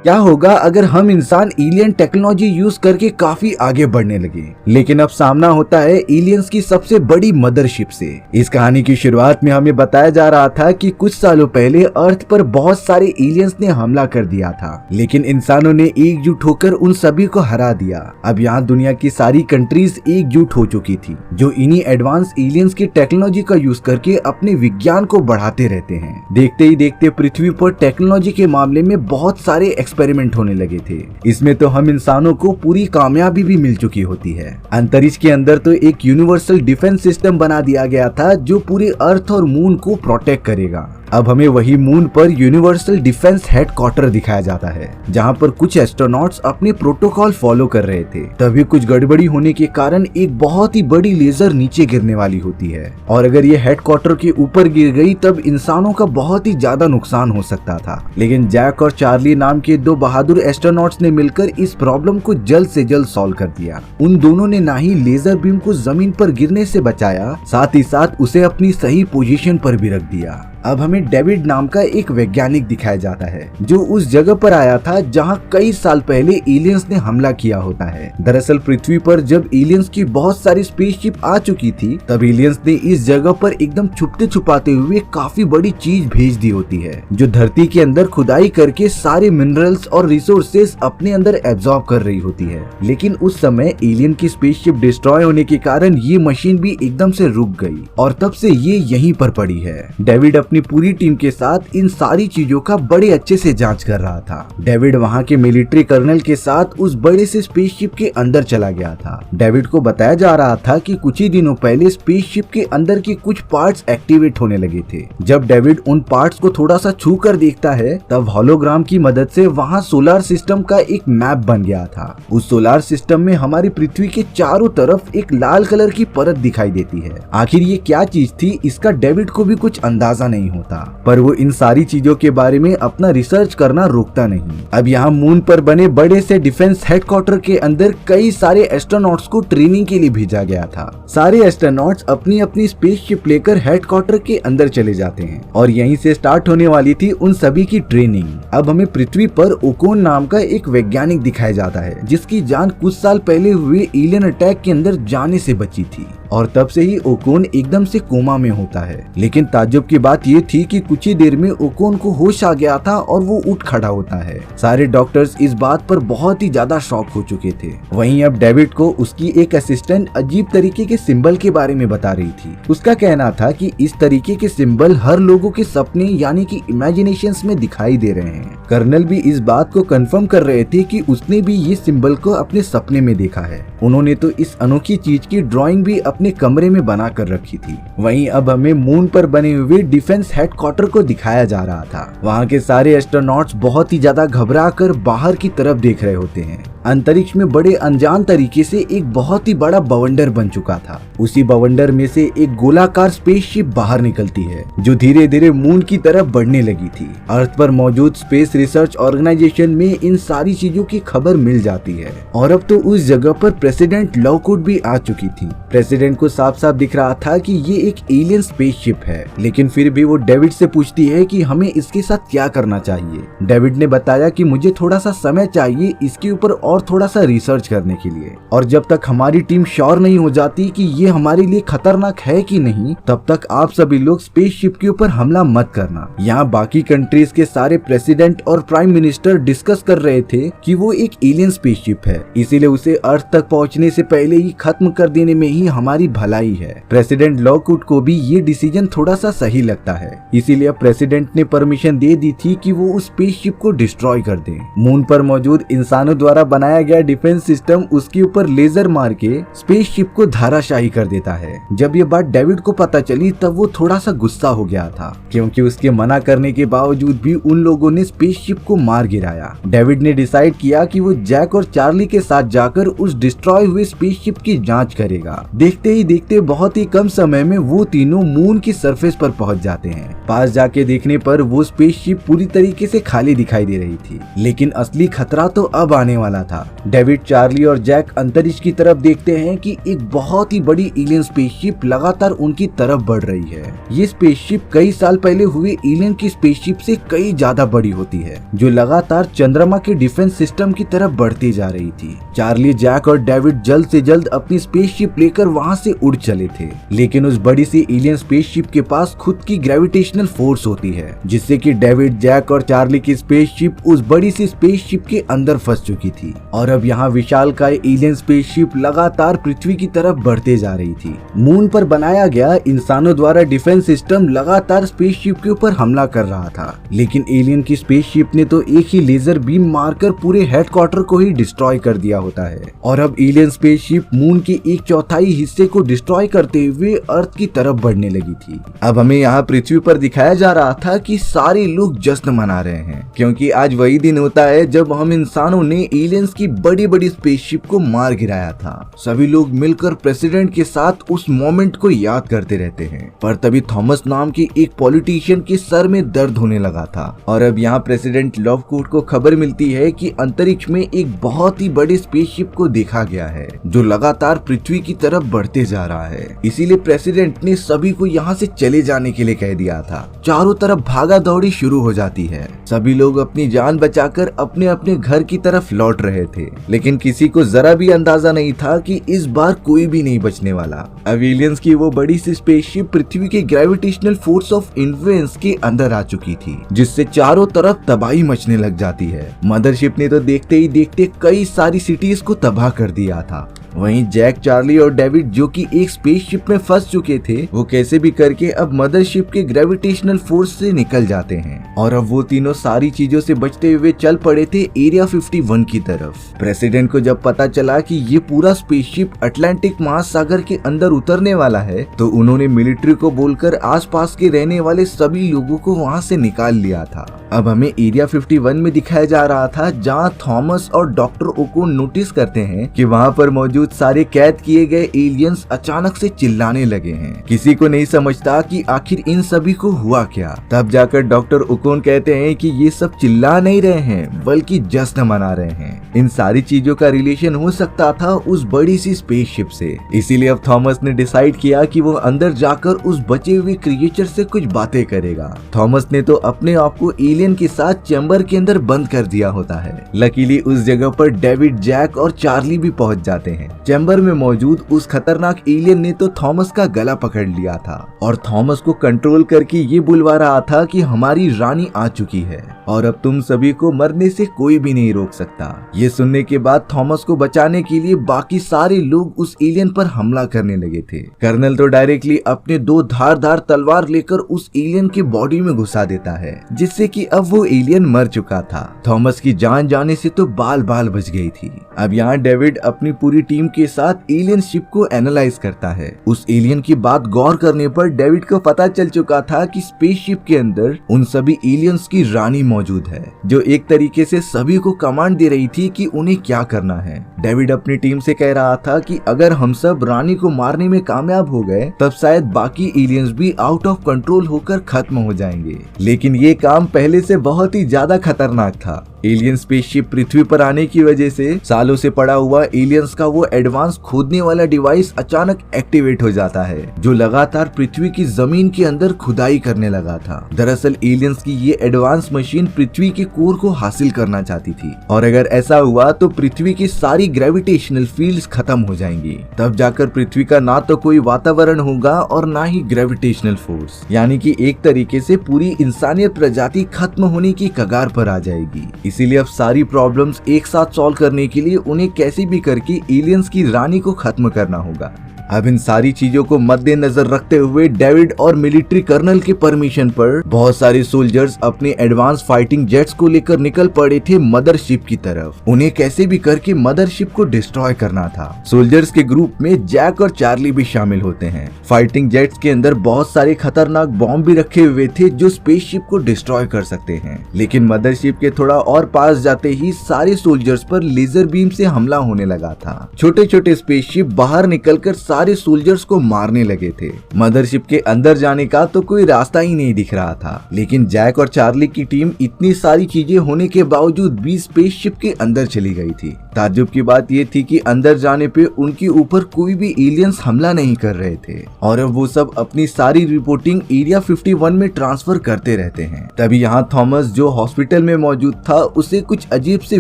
क्या होगा अगर हम इंसान एलियन टेक्नोलॉजी यूज करके काफी आगे बढ़ने लगे। लेकिन अब सामना होता है एलियंस की सबसे बड़ी मदरशिप से। इस कहानी की शुरुआत में हमें बताया जा रहा था कि कुछ सालों पहले अर्थ पर बहुत सारे एलियंस ने हमला कर दिया था, लेकिन इंसानों ने एकजुट होकर उन सभी को हरा दिया। अब यहाँ दुनिया की सारी कंट्रीज एकजुट हो चुकी थी, जो इन्हीं एडवांस एलियंस की टेक्नोलॉजी का यूज करके अपने विज्ञान को बढ़ाते रहते हैं। देखते ही देखते पृथ्वी पर टेक्नोलॉजी के मामले में बहुत सारे एक्सपेरिमेंट होने लगे थे। इसमें तो हम इंसानों को पूरी कामयाबी भी मिल चुकी होती है। अंतरिक्ष के अंदर तो एक यूनिवर्सल डिफेंस सिस्टम बना दिया गया था जो पूरे अर्थ और मून को प्रोटेक्ट करेगा। अब हमें वही मून पर यूनिवर्सल डिफेंस हेडक्वार्टर दिखाया जाता है, जहां पर कुछ एस्ट्रोनॉट्स अपने प्रोटोकॉल फॉलो कर रहे थे। तभी कुछ गड़बड़ी होने के कारण एक बहुत ही बड़ी लेजर नीचे गिरने वाली होती है, और अगर ये हेडक्वार्टर के ऊपर गिर गई तब इंसानों का बहुत ही ज्यादा नुकसान हो सकता था। लेकिन जैक और चार्ली नाम के दो बहादुर एस्ट्रोनॉट्स ने मिलकर इस प्रॉब्लम को जल्द से जल्द सॉल्व कर दिया। उन दोनों ने ना ही लेजर बीम को जमीन पर गिरने से बचाया, साथ ही साथ उसे अपनी सही पोजीशन पर भी रख दिया। अब हमें डेविड नाम का एक वैज्ञानिक दिखाया जाता है, जो उस जगह पर आया था जहां कई साल पहले एलियंस ने हमला किया होता है। दरअसल पृथ्वी पर जब एलियंस की बहुत सारी स्पेसशिप आ चुकी थी, तब एलियंस ने इस जगह पर एकदम छुपते छुपाते हुए काफी बड़ी चीज भेज दी होती है, जो धरती के अंदर खुदाई करके सारे मिनरल्स और रिसोर्सेस अपने अंदर एब्जॉर्ब कर रही होती है। लेकिन उस समय एलियन की स्पेसशिप डिस्ट्रॉय होने के कारण ये मशीन भी एकदम से रुक गई, और तब से ये यहीं पर पड़ी है। डेविड अपनी पूरी टीम के साथ इन सारी चीजों का बड़े अच्छे से जांच कर रहा था। डेविड वहां के मिलिट्री कर्नल के साथ उस बड़े से स्पेसशिप के अंदर चला गया था। डेविड को बताया जा रहा था कि कुछ ही दिनों पहले स्पेसशिप के अंदर के कुछ पार्ट्स एक्टिवेट होने लगे थे। जब डेविड उन पार्ट्स को थोड़ा सा छू कर देखता है, तब होलोग्राम की मदद से वहाँ सोलर सिस्टम का एक मैप बन गया था। उस सोलर सिस्टम में हमारी पृथ्वी के चारों तरफ एक लाल कलर की परत दिखाई देती है। आखिर ये क्या चीज थी, इसका डेविड को भी कुछ अंदाजा नहीं होता, पर वो इन सारी चीजों के बारे में अपना रिसर्च करना रोकता नहीं। अब यहाँ मून पर बने बड़े से डिफेंस हेडक्वार्टर के अंदर कई सारे एस्ट्रोनॉट्स को ट्रेनिंग के लिए भेजा गया था। सारे एस्ट्रोनॉट्स अपनी अपनी स्पेसशिप लेकर हेडक्वार्टर के अंदर चले जाते हैं, और यहीं से स्टार्ट होने वाली थी उन सभी की ट्रेनिंग। अब हमें पृथ्वी पर ओकोन नाम का एक वैज्ञानिक दिखाया जाता है, जिसकी जान कुछ साल पहले हुए एलियन अटैक के अंदर जाने से बची थी, और तब से ही ओकोन एकदम से कोमा में होता है। लेकिन ताज्जुब की बात ये थी कि कुछ ही देर में ओकोन को होश आ गया था और वो उठ खड़ा होता है। सारे डॉक्टर्स इस बात पर बहुत ही ज्यादा शॉक हो चुके थे। वहीं अब डेविड को उसकी एक असिस्टेंट अजीब तरीके के सिंबल के बारे में बता रही थी। उसका कहना था कि इस तरीके के सिंबल हर लोगों के सपने यानी कि इमेजिनेशंस में दिखाई दे रहे हैं। कर्नल भी इस बात को कंफर्म कर रहे थे कि उसने भी ये सिंबल को अपने सपने में देखा है। उन्होंने तो इस अनोखी चीज की ड्राइंग भी अपने कमरे में बना कर रखी थी। वहीं अब हमें मून पर बने हुए डिफेंस हेडक्वार्टर को दिखाया जा रहा था। वहाँ के सारे एस्ट्रोनॉट्स बहुत ही ज्यादा घबरा कर बाहर की तरफ देख रहे होते हैं। अंतरिक्ष में बड़े अनजान तरीके से एक बहुत ही बड़ा बवंडर बन चुका था। उसी बवंडर में से एक गोलाकार स्पेसशिप बाहर निकलती है, जो धीरे धीरे मून की तरफ बढ़ने लगी थी। अर्थ पर मौजूद स्पेस रिसर्च ऑर्गेनाइजेशन में इन सारी चीजों की खबर मिल जाती है, और अब तो उस जगह पर प्रेसिडेंट लॉकवुड भी आ चुकी थी। प्रेसिडेंट को साफ साफ दिख रहा था कि ये एक एलियन स्पेसशिप है, लेकिन फिर भी वो डेविड से पूछती है कि हमें इसके साथ क्या करना चाहिए। डेविड ने बताया कि मुझे थोड़ा सा समय चाहिए इसके ऊपर और थोड़ा सा रिसर्च करने के लिए, और जब तक हमारी टीम श्योर नहीं हो जाती कि ये हमारे लिए खतरनाक है कि नहीं, तब तक आप सभी लोग स्पेसशिप के ऊपर हमला मत करना। यहाँ बाकी कंट्रीज के सारे प्रेसिडेंट और प्राइम मिनिस्टर डिस्कस कर रहे थे कि वो एक एलियन स्पेसशिप है, इसीलिए उसे अर्थ तक पहुँचने से पहले ही खत्म कर देने में ही हमारी भलाई है। प्रेसिडेंट लॉकवुड को भी ये डिसीजन थोड़ा सा सही लगता है, इसीलिए प्रेसिडेंट ने परमिशन दे दी थी कि वो उस स्पेसशिप को डिस्ट्रॉय कर दे। मून पर मौजूद इंसानों द्वारा बनाया गया डिफेंस सिस्टम उसके ऊपर लेजर मार के स्पेसशिप को धाराशाही कर देता है। जब ये बात डेविड को पता चली तब वो थोड़ा सा गुस्सा हो गया था, क्योंकि उसके मना करने के बावजूद भी उन लोगों ने स्पेसशिप को मार गिराया। डेविड ने डिसाइड किया कि वो जैक और चार्ली के साथ जाकर उस डिस्ट्रॉय हुए स्पेसशिप की जांच करेगा। देखते ही देखते बहुत ही कम समय में वो तीनों मून की सरफेस पर पहुंच जाते हैं। पास जाके देखने पर वो स्पेसशिप पूरी तरीके से खाली दिखाई दे रही थी, लेकिन असली खतरा तो अब आने वाला था। डेविड, चार्ली और जैक अंतरिक्ष की तरफ देखते हैं कि एक बहुत ही बड़ी एलियन स्पेसशिप लगातार उनकी तरफ बढ़ रही है। ये स्पेसशिप कई साल पहले हुए एलियन की स्पेसशिप से कई ज्यादा बड़ी होती है, जो लगातार चंद्रमा के डिफेंस सिस्टम की तरफ बढ़ती जा रही थी। चार्ली, जैक और डेविड जल्द से जल्द अपनी स्पेसशिप लेकर वहाँ से उड़ चले थे, लेकिन उस बड़ी सी एलियन स्पेसशिप के पास खुद की ग्रेविटेशनल फोर्स होती है, जिससे कि डेविड, जैक और चार्ली की स्पेसशिप उस बड़ी सी स्पेसशिप के अंदर फंस चुकी थी और अब यहाँ विशालकाय एलियन स्पेसशिप लगातार पृथ्वी की तरफ बढ़ते जा रही थी। मून पर बनाया गया इंसानों द्वारा डिफेंस सिस्टम लगातार स्पेसशिप के ऊपर हमला कर रहा था, लेकिन एलियन की स्पेसशिप ने तो एक ही लेजर बीम मारकर पूरे हेडक्वार्टर को ही डिस्ट्रॉय कर दिया होता है और अब एलियन स्पेसशिप मून के 1/4 हिस्से को डिस्ट्रॉय करते हुए अर्थ की तरफ बढ़ने लगी थी। अब हमें यहाँ पृथ्वी पर दिखाया जा रहा था कि सारे लोग जश्न मना रहे हैं, क्योंकि आज वही दिन होता है जब हम इंसानों ने एलियंस की बड़ी बड़ी स्पेसशिप को मार गिराया था। सभी लोग मिलकर प्रेसिडेंट के साथ उस मोमेंट को याद करते रहते हैं, पर तभी थॉमस नाम के एक पॉलिटिशियन के सर में दर्द होने लगा था और अब यहाँ प्रेसिडेंट लवकूट को खबर मिलती है कि अंतरिक्ष में एक बहुत ही बड़े स्पेसशिप को देखा गया है जो लगातार पृथ्वी की तरफ बढ़ते जा रहा है। इसीलिए प्रेसिडेंट ने सभी को यहाँ से चले जाने के लिए कह दिया था। चारों तरफ भागा दौड़ी शुरू हो जाती है। सभी लोग अपनी जान बचाकर अपने अपने घर की तरफ लौट रहे थे, लेकिन किसी को जरा भी अंदाजा नहीं था कि इस बार कोई भी नहीं बचने वाला। अब एलियंस की वो बड़ी सी स्पेसशिप पृथ्वी के ग्रेविटेशनल फोर्स ऑफ इन्फ्लुएंस के अंदर आ चुकी थी, जिससे चारों तरफ तबाही मचने लग जाती है। मदरशिप ने तो देखते ही देखते कई सारी सिटीज को तबाह कर दिया था। वहीं जैक, चार्ली और डेविड जो कि एक स्पेसशिप में फंस चुके थे, वो कैसे भी करके अब मदरशिप के ग्रेविटेशनल फोर्स से निकल जाते हैं और अब वो तीनों सारी चीजों से बचते हुए चल पड़े थे एरिया 51 की तरफ। प्रेसिडेंट को जब पता चला कि ये पूरा स्पेसशिप अटलांटिक महासागर के अंदर उतरने वाला है, तो उन्होंने मिलिट्री को बोलकर आसपास के रहने वाले सभी लोगों को वहाँ से निकाल लिया था। अब हमें एरिया 51 में दिखाया जा रहा था, जहाँ थॉमस और डॉक्टर ओकोन नोटिस करते हैं कि वहाँ पर मौजूद सारे कैद किए गए एलियंस अचानक से चिल्लाने लगे हैं। किसी को नहीं समझता कि आखिर इन सभी को हुआ क्या। तब जाकर डॉक्टर ओकोन कहते हैं कि ये सब चिल्ला नहीं रहे हैं, बल्कि जश्न मना रहे हैं। इन सारी चीजों का रिलेशन हो सकता था उस बड़ी सी स्पेसशिप से। इसीलिए अब थॉमस ने डिसाइड किया कि वो अंदर जाकर उस बचे हुए क्रिएचर से कुछ बातें करेगा। थॉमस ने तो अपने आप को एलियन के साथ चैम्बर के अंदर बंद कर दिया होता है। लकीली उस जगह पर डेविड, जैक और चार्ली भी पहुंच जाते हैं। चैम्बर में मौजूद उस खतरनाक एलियन ने तो थॉमस का गला पकड़ लिया था और थॉमस को कंट्रोल करके ये बुलवा रहा था कि हमारी रानी आ चुकी है और अब तुम सभी को मरने से कोई भी नहीं रोक सकता। ये सुनने के बाद थॉमस को बचाने के लिए बाकी सारे लोग उस एलियन पर हमला करने लगे थे। कर्नल तो डायरेक्टली अपने 2 धारदार तलवार लेकर उस एलियन की बॉडी में घुसा देता है, जिससे कि अब वो एलियन मर चुका था। थॉमस की जान जाने से तो बाल बाल बच गई थी। अब यहाँ डेविड अपनी पूरी टीम के साथ एलियन शिप को एनालाइज करता है। उस एलियन की बात गौर करने पर डेविड को पता चल चुका था कि स्पेसशिप के अंदर उन सभी एलियंस की रानी मौजूद है, जो एक तरीके से सभी को कमांड दे रही थी कि उन्हें क्या करना है। डेविड अपनी टीम से कह रहा था कि अगर हम सब रानी को मारने में कामयाब हो गए, तब शायद बाकी एलियंस भी आउट ऑफ कंट्रोल होकर खत्म हो जाएंगे। लेकिन ये काम पहले से बहुत ही ज्यादा खतरनाक था। एलियन स्पेसशिप पृथ्वी पर आने की वजह से सालों से पड़ा हुआ एलियंस का वो एडवांस खोदने वाला डिवाइस अचानक एक्टिवेट हो जाता है, जो लगातार पृथ्वी की जमीन के अंदर खुदाई करने लगा था। दरअसल एलियंस की ये एडवांस मशीन पृथ्वी के कोर को हासिल करना चाहती थी और अगर ऐसा हुआ तो पृथ्वी की सारी ग्रेविटेशनल फील्ड्स खत्म हो जाएंगी। तब जाकर पृथ्वी का ना तो कोई वातावरण होगा और ना ही ग्रेविटेशनल फोर्स, यानी कि एक तरीके से पूरी इंसानियत प्रजाति खत्म होने की कगार पर आ जाएगी। इसीलिए अब सारी प्रॉब्लम्स एक साथ सॉल्व करने के लिए उन्हें कैसे भी करके एलियंस की रानी को खत्म करना होगा। अब इन सारी चीजों को मद्देनजर रखते हुए डेविड और मिलिट्री कर्नल के परमिशन पर बहुत सारे सोल्जर्स अपने एडवांस फाइटिंग जेट्स को लेकर निकल पड़े थे मदरशिप की तरफ। उन्हें कैसे भी करके मदरशिप को डिस्ट्रॉय करना था। सोल्जर्स के ग्रुप में जैक और चार्ली भी शामिल होते हैं। फाइटिंग जेट्स के अंदर बहुत सारे खतरनाक बॉम्ब भी रखे हुए थे जो स्पेसशिप को डिस्ट्रॉय कर सकते हैं, लेकिन मदरशिप के थोड़ा और पास जाते ही सारे सोल्जर्स पर लेजर बीम से हमला होने लगा था। छोटे छोटे स्पेसशिप बाहर निकलकर सारे सोल्जर्स को मारने लगे थे। मदरशिप के अंदर जाने का तो कोई रास्ता ही नहीं दिख रहा था, लेकिन जैक और चार्ली की टीम इतनी सारी चीजें होने के बावजूद भी स्पेसशिप के अंदर चली गई थी। ताज्जुब की बात ये थी कि अंदर जाने पे उनके ऊपर कोई भी एलियंस हमला नहीं कर रहे थे और अब वो सब अपनी सारी रिपोर्टिंग एरिया 51 में ट्रांसफर करते रहते हैं। तभी यहाँ थॉमस जो हॉस्पिटल में मौजूद था उसे कुछ अजीब से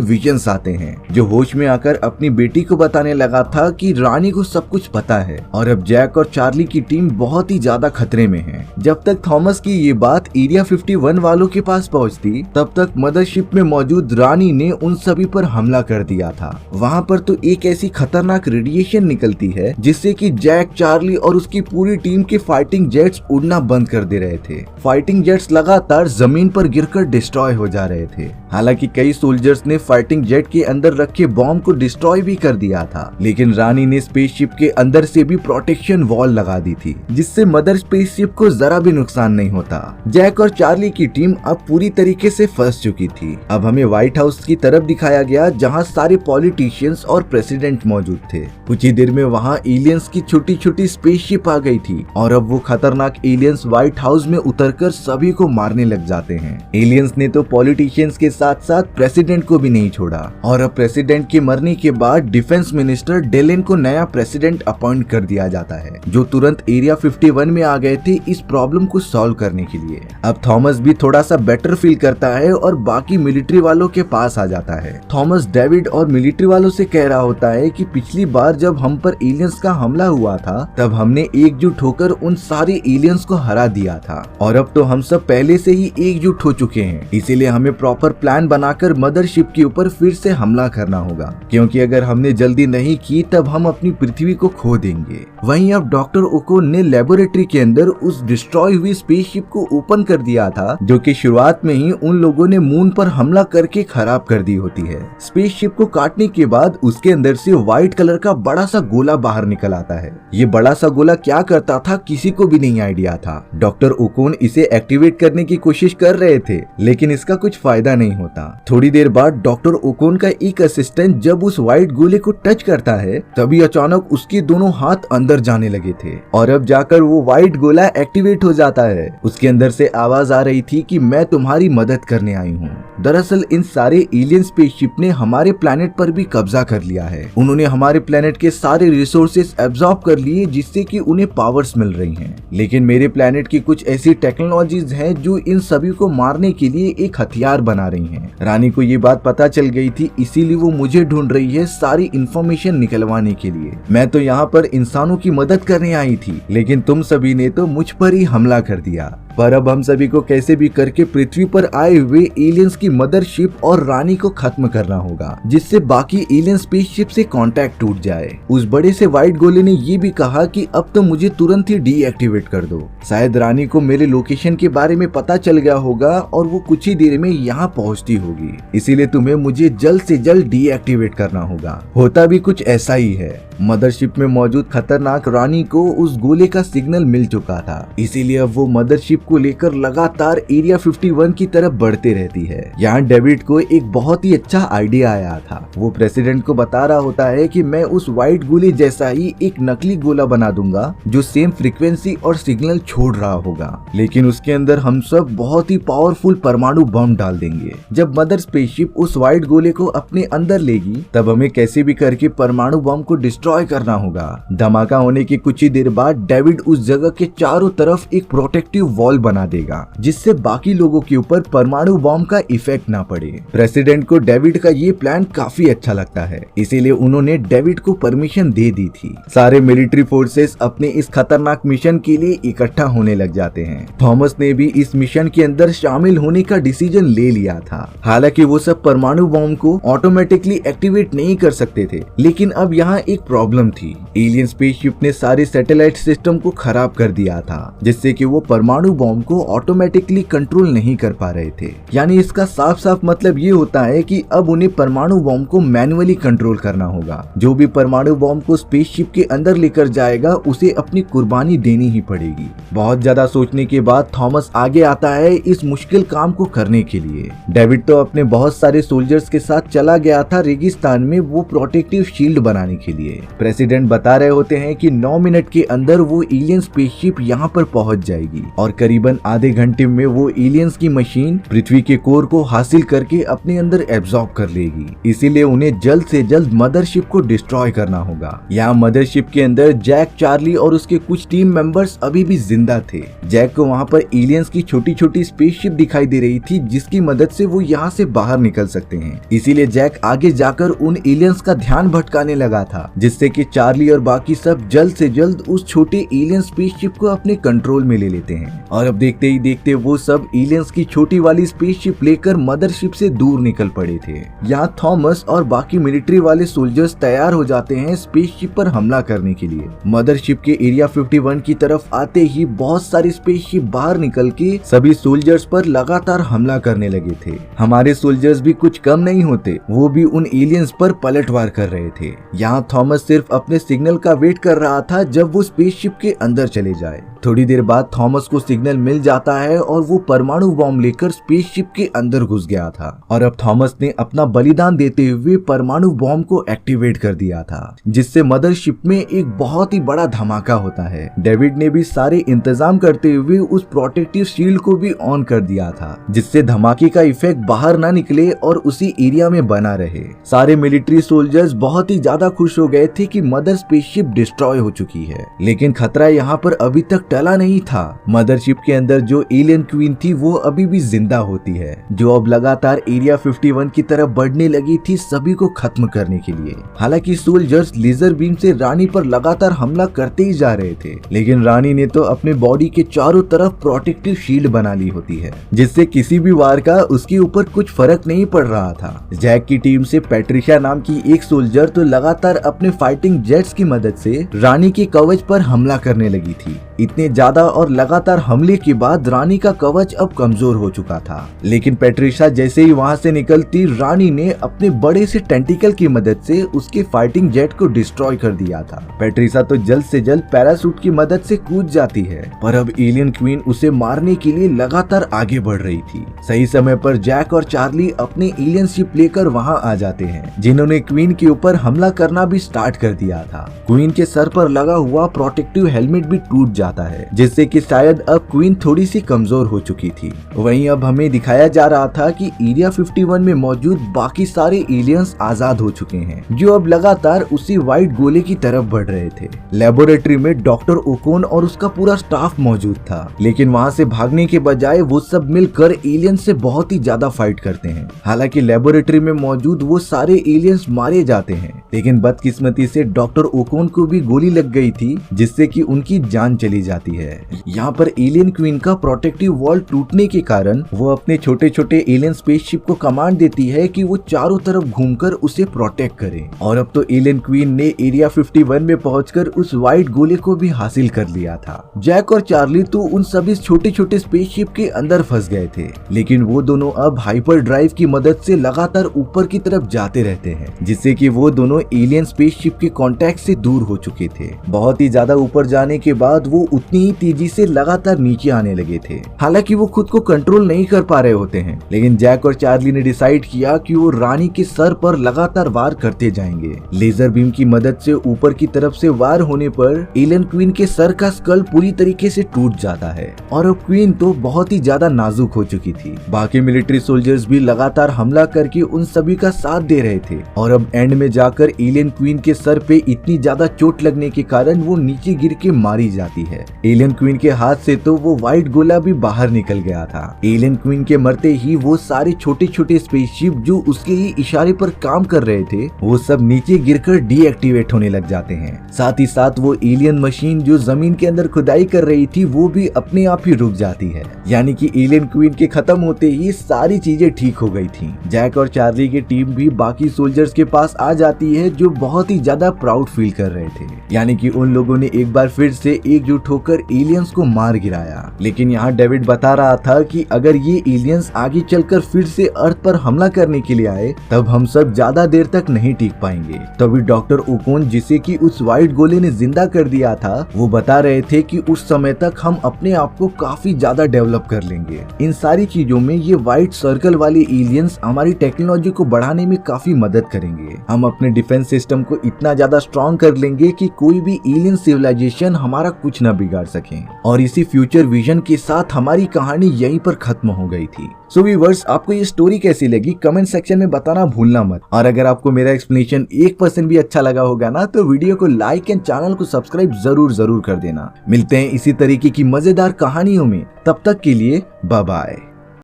विजन्स आते हैं, जो होश में आकर अपनी बेटी को बताने लगा था कि रानी को सब कुछ पता है और अब जैक और चार्ली की टीम बहुत ही ज्यादा खतरे में है। जब तक थॉमस की ये बात एरिया 51 वालों के पास पहुंचती तब तक मदरशिप में मौजूद रानी ने उन सभी पर हमला कर दिया था। वहाँ पर तो एक ऐसी खतरनाक रेडिएशन निकलती है जिससे कि जैक, चार्ली और उसकी पूरी टीम के फाइटिंग जेट्स उड़ना बंद कर दे रहे थे। फाइटिंग जेट्स लगातार जमीन पर गिरकर डिस्ट्रॉय हो जा रहे थे। हालांकि कई सोल्जर्स ने फाइटिंग जेट के अंदर रखे बॉम्ब को डिस्ट्रॉय भी कर दिया था, लेकिन रानी ने स्पेसशिप के अंदर से भी प्रोटेक्शन वॉल लगा दी थी जिससे मदर स्पेसशिप को जरा भी नुकसान नहीं होता। जैक और चार्ली की टीम अब पूरी तरीके से फंस चुकी थी। अब हमें व्हाइट हाउस की तरफ दिखाया गया जहाँ सारे पॉलिटिशियंस और प्रेसिडेंट मौजूद थे। कुछ ही देर में वहाँ एलियंस की छोटी छोटी स्पेसशिप आ गई थी और अब वो खतरनाक एलियंस व्हाइट हाउस में उतरकर सभी को मारने लग जाते हैं। एलियंस ने तो पॉलिटिशियंस के साथ साथ प्रेसिडेंट को भी नहीं छोड़ा और अब प्रेसिडेंट के मरने के बाद डिफेंस मिनिस्टर डेलेन को नया प्रेसिडेंट अपॉइंट कर दिया जाता है, जो तुरंत एरिया 51 में आ गए थे इस प्रॉब्लम को सॉल्व करने के लिए। अब थॉमस भी थोड़ा सा बेटर फील करता है और बाकी मिलिट्री वालों के पास आ जाता है। थॉमस डेविड और मिलिट्री वालों से कह रहा होता है कि पिछली बार जब हम पर एलियंस का हमला हुआ था तब हमने एकजुट होकर उन सारे एलियंस को हरा दिया था और अब तो हम सब पहले से ही एकजुट हो चुके हैं, इसीलिए हमें प्रॉपर प्लान बनाकर मदरशिप के ऊपर फिर से हमला करना होगा, क्योंकि अगर हमने जल्दी नहीं की तब हम अपनी पृथ्वी को खो देंगे। वहीं अब डॉक्टर ओकोन ने लेबोरेटरी के अंदर उस डिस्ट्रॉय हुई स्पेसशिप को ओपन कर दिया था, जो कि शुरुआत में ही उन लोगों ने मून पर हमला करके खराब कर दी होती है। स्पेसशिप को काटने के बाद उसके अंदर से व्हाइट कलर का बड़ा सा गोला बाहर निकल आता है। ये बड़ा सा गोला क्या करता था किसी को भी नहीं आइडिया था। डॉक्टर ओकोन इसे एक्टिवेट करने की कोशिश कर रहे थे, लेकिन इसका कुछ फायदा नहीं होता। थोड़ी देर बाद डॉक्टर ओकोन का एक असिस्टेंट जब उस व्हाइट गोले को टच करता है तभी अचानक उसके दोनों हाथ अंदर जाने लगे थे और अब जाकर वो व्हाइट गोला एक्टिवेट हो जाता है। उसके अंदर से आवाज आ रही थी कि मैं तुम्हारी मदद करने आई हूँ। दरअसल इन सारे एलियन स्पेसशिप ने हमारे प्लेनेट पर भी कब्जा कर लिया है। उन्होंने हमारे प्लेनेट के सारे रिसोर्सेज एब्जॉर्ब कर लिए जिससे कि उन्हें पावर्स मिल रही हैं। लेकिन मेरे प्लेनेट की कुछ ऐसी टेक्नोलॉजीज हैं जो इन सभी को मारने के लिए एक हथियार बना रही हैं। रानी को ये बात पता चल गई थी, इसीलिए वो मुझे ढूंढ रही है सारी इंफॉर्मेशन निकलवाने के लिए। मैं तो यहाँ पर इंसानों की मदद करने आई थी, लेकिन तुम सभी ने तो मुझ पर ही हमला कर दिया। पर अब हम सभी को कैसे भी करके पृथ्वी पर आए हुए एलियंस की मदरशिप और रानी को खत्म करना होगा, जिससे बाकी एलियन स्पेसशिप से कांटेक्ट टूट जाए। उस बड़े से व्हाइट गोले ने ये भी कहा कि अब तो मुझे तुरंत ही डीएक्टिवेट कर दो। शायद रानी को मेरे लोकेशन के बारे में पता चल गया होगा और वो कुछ ही देर में यहाँ पहुँचती होगी, इसीलिए तुम्हें मुझे जल्द से जल्द डीएक्टिवेट करना होगा। होता भी कुछ ऐसा ही है। मदरशिप में मौजूद खतरनाक रानी को उस गोले का सिग्नल मिल चुका था, इसीलिए अब वो मदरशिप को लेकर लगातार एरिया 51 की तरफ बढ़ते रहती है। यहाँ डेविड को एक बहुत ही अच्छा आइडिया आया था। वो प्रेसिडेंट को बता रहा होता है कि मैं उस व्हाइट गोले जैसा ही एक नकली गोला बना दूंगा जो सेम फ्रीक्वेंसी और सिग्नल छोड़ रहा होगा, लेकिन उसके अंदर हम सब बहुत ही पावरफुल परमाणु बम डाल देंगे। जब मदर स्पेसशिप उस व्हाइट गोले को अपने अंदर लेगी तब हमें कैसे भी करके परमाणु बम को डिस्ट्रॉय करना होगा। धमाका होने की कुछ ही देर बाद डेविड उस जगह के चारों तरफ एक प्रोटेक्टिव वॉल बना देगा, जिससे बाकी लोगों के ऊपर परमाणु बम का इफेक्ट ना पड़े। प्रेसिडेंट को डेविड का ये प्लान काफी अच्छा लगता है, इसीलिए उन्होंने डेविड को परमिशन दे दी थी। सारे मिलिट्री फोर्सेस अपने इस खतरनाक मिशन के लिए इकट्ठा होने लग जाते हैं। थॉमस ने भी इस मिशन के अंदर शामिल होने का डिसीजन ले लिया था। हालांकि वो सब परमाणु बम को ऑटोमेटिकली एक्टिवेट नहीं कर सकते थे, लेकिन अब यहाँ एक प्रॉब्लम थी। एलियन स्पेसशिप ने सारे सैटेलाइट सिस्टम को खराब कर दिया था, जिससे कि वो परमाणु बम को ऑटोमेटिकली कंट्रोल नहीं कर पा रहे थे। यानी इसका साफ साफ मतलब ये होता है कि अब उन्हें परमाणु बम को मैन्युअली कंट्रोल करना होगा। जो भी परमाणु बम को स्पेसशिप के अंदर लेकर जाएगा उसे अपनी कुर्बानी देनी ही पड़ेगी। बहुत ज्यादा सोचने के बाद थॉमस आगे आता है इस मुश्किल काम को करने के लिए। डेविड तो अपने बहुत सारे सोल्जर्स के साथ चला गया था रेगिस्तान में वो प्रोटेक्टिव शील्ड बनाने के लिए। प्रेसिडेंट बता रहे होते हैं कि 9 मिनट के अंदर वो एलियन स्पेसशिप यहाँ पर पहुंच जाएगी और करीबन आधे घंटे में वो एलियंस की मशीन पृथ्वी के कोर को हासिल करके अपने अंदर एब्जॉर्ब कर लेगी। इसीलिए उन्हें जल्द से जल्द मदरशिप को डिस्ट्रॉय करना होगा। यहाँ मदरशिप के अंदर जैक, चार्ली और उसके कुछ टीम मेंबर्स अभी भी जिंदा थे। जैक को वहाँ पर एलियंस की छोटी छोटी स्पेसशिप दिखाई दे रही थी जिसकी मदद से वो यहाँ से बाहर निकल सकते हैं। इसीलिए जैक आगे जाकर उन एलियंस का ध्यान भटकाने लगा था, जिससे कि चार्ली और बाकी सब जल्द से जल्द उस छोटे एलियन स्पेसशिप को अपने कंट्रोल में ले लेते हैं। और अब देखते ही देखते वो सब एलियंस की छोटी वाली स्पेसशिप लेकर मदरशिप से दूर निकल पड़े थे। यहाँ थॉमस और बाकी मिलिट्री वाले सोल्जर्स तैयार हो जाते हैं स्पेसशिप पर हमला करने के लिए। मदरशिप के एरिया 51 की तरफ आते ही बहुत सारी स्पेसशिप बाहर निकल के सभी सोल्जर्स पर लगातार हमला करने लगे थे। हमारे सोल्जर्स भी कुछ कम नहीं होते, वो भी उन एलियंस पर पलटवार कर रहे थे। यहाँ थॉमस सिर्फ अपने सिग्नल का वेट कर रहा था जब वो स्पेसशिप के अंदर चले जाए। थोड़ी देर बाद थॉमस को सिग्नल मिल जाता है और वो परमाणु बॉम्ब लेकर स्पेसशिप के अंदर घुस गया था। और अब थॉमस ने अपना बलिदान देते हुए परमाणु बॉम्ब को एक्टिवेट कर दिया था, जिससे मदरशिप में एक बहुत ही बड़ा धमाका होता है। डेविड ने भी सारे इंतजाम करते हुए उस प्रोटेक्टिव शील्ड को भी ऑन कर दिया था, जिससे धमाके का इफेक्ट बाहर ना निकले और उसी एरिया में बना रहे। सारे मिलिट्री सोल्जर्स बहुत ही ज्यादा खुश हो गए थे कि मदर स्पेसशिप डिस्ट्रॉय हो चुकी है, लेकिन खतरा यहाँ पर अभी तक टला नहीं था। मदरशिप के अंदर जो एलियन क्वीन थी वो अभी भी जिंदा होती है, जो अब लगातार एरिया 51 की तरफ बढ़ने लगी थी सभी को खत्म करने के लिए। हालांकि सोल्जर्स लेजर बीम से रानी पर लगातार हमला करते ही जा रहे थे, लेकिन रानी ने तो अपने बॉडी के चारों तरफ प्रोटेक्टिव शील्ड बना ली होती है, जिससे किसी भी वार का उसके ऊपर कुछ फर्क नहीं पड़ रहा था। जैक की टीम से पैट्रिशिया नाम की एक सोल्जर तो लगातार अपने फाइटिंग जेट्स की मदद से रानी के कवच पर हमला करने लगी थी। इतने ज्यादा और लगातार हमले के बाद रानी का कवच अब कमजोर हो चुका था, लेकिन पैट्रिशिया जैसे ही वहां से निकलती, रानी ने अपने बड़े से टेंटिकल की मदद से उसके फाइटिंग जेट को डिस्ट्रॉय कर दिया था। पैट्रिशिया तो जल्द से जल्द पैराशूट की मदद से कूद जाती है, पर अब एलियन क्वीन उसे मारने के लिए लगातार आगे बढ़ रही थी। सही समय पर जैक और चार्ली अपने एलियन शिप लेकर वहां आ जाते हैं, जिन्होंने क्वीन के ऊपर हमला करना भी स्टार्ट कर दिया था। क्वीन के सर पर लगा हुआ प्रोटेक्टिव हेलमेट भी टूट जाता है, जिससे कि शायद अब क्वीन थोड़ी सी कमजोर हो चुकी थी। वहीं अब हमें दिखाया जा रहा था कि एरिया 51 में मौजूद बाकी सारे एलियंस आजाद हो चुके हैं, जो अब लगातार उसी व्हाइट गोले की तरफ बढ़ रहे थे। लेबोरेटरी में डॉक्टर ओकोन और उसका पूरा स्टाफ मौजूद था, लेकिन वहां से भागने के बजाय वो सब मिलकर एलियंस से बहुत ही ज्यादा फाइट करते हैं। हालांकि लेबोरेटरी में मौजूद वो सारे एलियंस मारे जाते हैं, लेकिन बदकिस्मती से डॉक्टर ओकोन को भी गोली लग गई थी, जिससे कि उनकी जान चली जाती है। यहाँ पर एलियन क्वीन का प्रोटेक्टिव वॉल टूटने के कारण वो अपने छोटे छोटे एलियन स्पेसशिप को कमांड देती है कि वो चारों तरफ घूमकर उसे प्रोटेक्ट करे। और अब तो एलियन क्वीन ने एरिया 51 में पहुंचकर उस व्हाइट गोले को भी हासिल कर लिया था। जैक और चार्ली तो उन सभी छोटे छोटे स्पेसशिप के अंदर फंस गए थे, लेकिन वो दोनों अब हाइपर ड्राइव की मदद से लगातार ऊपर की तरफ जाते रहते हैं, जिससे कि वो दोनों एलियन स्पेसशिप के कांटेक्ट से दूर हो चुके थे। बहुत ही ज्यादा ऊपर जाने के बाद वो उतनी ही तेजी से लगातार नीचे आने लगे थे। हालांकि वो खुद को कंट्रोल नहीं कर पा रहे होते हैं, लेकिन जैक और चार्ली ने डिसाइड किया कि वो रानी के सर पर लगातार वार करते जाएंगे। लेजर बीम की मदद से ऊपर की तरफ से वार होने पर एलियन क्वीन के सर का स्कल पूरी तरीके से टूट जाता है और अब क्वीन तो बहुत ही ज्यादा नाजुक हो चुकी थी। बाकी मिलिट्री सोल्जर्स भी लगातार हमला करके उन सभी का साथ दे रहे थे और अब एंड में जाकर एलियन क्वीन के सर पे इतनी ज्यादा चोट लगने के कारण वो नीचे गिर के मारी जाती है। एलियन क्वीन के हाथ से तो वो व्हाइट गोला भी बाहर निकल गया था। एलियन क्वीन के मरते ही वो सारे छोटे छोटे स्पेसशिप जो उसके ही इशारे पर काम कर रहे थे, वो सब नीचे गिरकर डीएक्टिवेट होने लग जाते हैं। साथ ही साथ वो एलियन मशीन जो जमीन के अंदर खुदाई कर रही थी, वो भी अपने आप ही रुक जाती है। यानी कि एलियन क्वीन के खत्म होते ही सारी चीजें ठीक हो गई थी। जैक और चार्ली की टीम भी बाकी सोल्जर्स के पास आ जाती है, जो बहुत ही ज्यादा प्राउड फील कर रहे थे। यानी कि उन लोगों ने एक बार फिर से एकजुट होकर एलियंस को मार गिराया। लेकिन यहाँ डेविड बता रहा था कि अगर ये एलियंस आगे चलकर फिर से अर्थ पर हमला करने के लिए आए, तब हम सब ज्यादा देर तक नहीं टिक पाएंगे। तभी डॉक्टर ओकोन, जिसे कि उस व्हाइट गोले ने जिंदा कर दिया था, वो बता रहे थे कि उस समय तक हम अपने आप को काफी ज्यादा डेवलप कर लेंगे। इन सारी चीजों में ये व्हाइट सर्कल वाले एलियंस हमारी टेक्नोलॉजी को बढ़ाने में काफी मदद करेंगे। हम अपने डिफेंस सिस्टम को इतना ज्यादा स्ट्रॉन्ग कर लेंगे कि कोई भी एलियन सिविलाइजेशन हमारा कुछ न बिगाड़ सके। और इसी फ्यूचर विजन के साथ हमारी कहानी यहीं पर खत्म हो गई थी। सो व्यूअर्स, आपको ये स्टोरी कैसी लगी कमेंट सेक्शन में बताना भूलना मत। और अगर आपको मेरा एक्सप्लेनेशन 1% भी अच्छा लगा होगा ना, तो वीडियो को लाइक एंड चैनल को सब्सक्राइब जरूर कर देना। मिलते हैं इसी तरीके की मजेदार कहानियों में, तब तक के लिए बाय बाय।